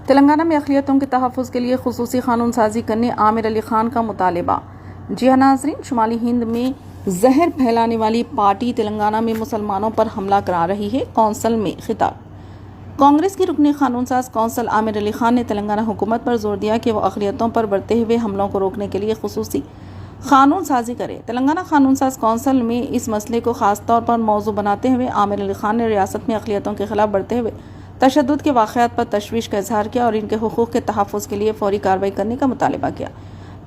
तेलंगाना में अक़लियतों के तहफ़्फ़ुज़ के लिए ख़ुसूसी क़ानून साज़ी करने आमिर अली ख़ान का मुतालबा। जी हाँ नाज़रीन, शुमाली हिंद में जहर फैलाने वाली पार्टी तेलंगाना में मुसलमानों पर हमला करा रही है। कौंसल में खिताब। कांग्रेस की रुकने क़ानून साज कौंसल आमिर अली ख़ान ने तेलंगाना हुकूमत पर जोर दिया कि वह अक़लियतों पर बढ़ते हुए हमलों को रोकने के लिए ख़ुसूसी क़ानून साजी करे। तेलंगाना क़ानून साज कौंसल में इस मसले को ख़ास तौर पर मौजू बनाते हुए आमिर अली ख़ान ने रियासत में अक़लियतों के खिलाफ बढ़ते हुए तशद्दुद के वाक़यात पर तशवीश का इजहार किया और इनके हुकूक़ के तहफ़्फ़ुज़ के लिए फ़ौरी कार्रवाई करने का मुतालबा किया।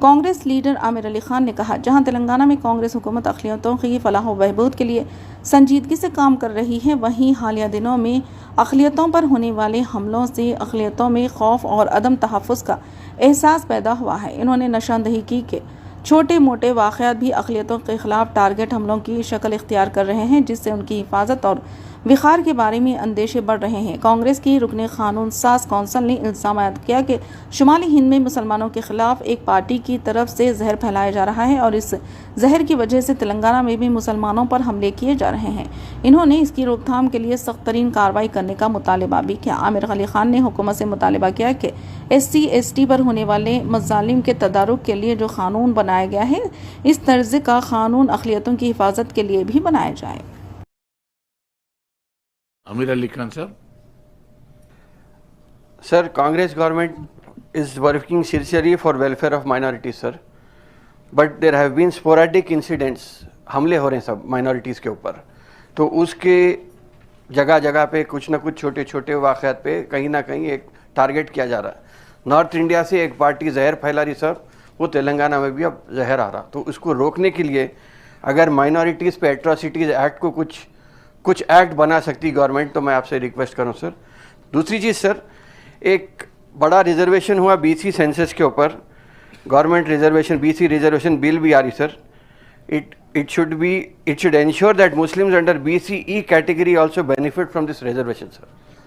कांग्रेस लीडर आमिर अली ख़ान ने कहा, जहां तेलंगाना में कांग्रेस हुकूमत अक़लियतों की फ़लाह व बहबूद के लिए संजीदगी से काम कर रही है, वहीं हालिया दिनों में अक़लियतों पर होने वाले हमलों से अक़लियतों में खौफ और अदम तहफ़्फ़ुज़ का एहसास पैदा हुआ है। इन्होंने निशानदही की कि छोटे मोटे वाक़यात भी अक़लियतों के खिलाफ टारगेट हमलों की शक्ल इख्तियार कर रहे हैं, जिससे उनकी हिफाजत और विखार के बारे में अंदेशे बढ़ रहे हैं। कांग्रेस की रुकने क़ानून साज कौंसल ने इल्ज़ाम आयद किया कि शुमाली हिंद में मुसलमानों के खिलाफ एक पार्टी की तरफ से जहर फैलाया जा रहा है और इस जहर की वजह से तेलंगाना में भी मुसलमानों पर हमले किए जा रहे हैं। इन्होंने इसकी रोकथाम के लिए सख्त तरीन कार्रवाई करने का मुतालबा भी किया। आमिर अली ख़ान ने हुकूमत से मुतालबा किया कि SC/ST पर होने वाले मज़ालिम के तदारुक के लिए जो क़ानून बनाया गया है, इस तर्ज का क़ानून अक़लियतों की हिफाजत के लिए भी बनाया जाए। Amir Ali Khan sir. Sir, Congress government is working sincerely for welfare of minorities, sir. But there have been sporadic incidents, हमले हो रहे हैं सब minorities के ऊपर, तो उसके जगह जगह पे कुछ ना कुछ छोटे छोटे वाक़यात पे कहीं ना कहीं एक टारगेट किया जा रहा है। नॉर्थ इंडिया से एक पार्टी जहर फैला रही सर, वो तेलंगाना में भी अब जहर आ रहा, तो उसको रोकने के लिए अगर माइनॉरिटीज़ पे एट्रोसिटीज़ एक्ट को कुछ एक्ट बना सकती गवर्नमेंट, तो मैं आपसे रिक्वेस्ट करूं सर। दूसरी चीज़ सर, एक बड़ा रिजर्वेशन हुआ BC सेंसस के ऊपर, government reservation BC reservation bill भी आ रही sir. It should ensure that Muslims under BCE category also benefit from this reservation sir.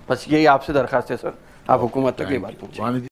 बस यही आपसे दरखास्त है सर, आप हुकूमत तक ये बात पहुँचाएं।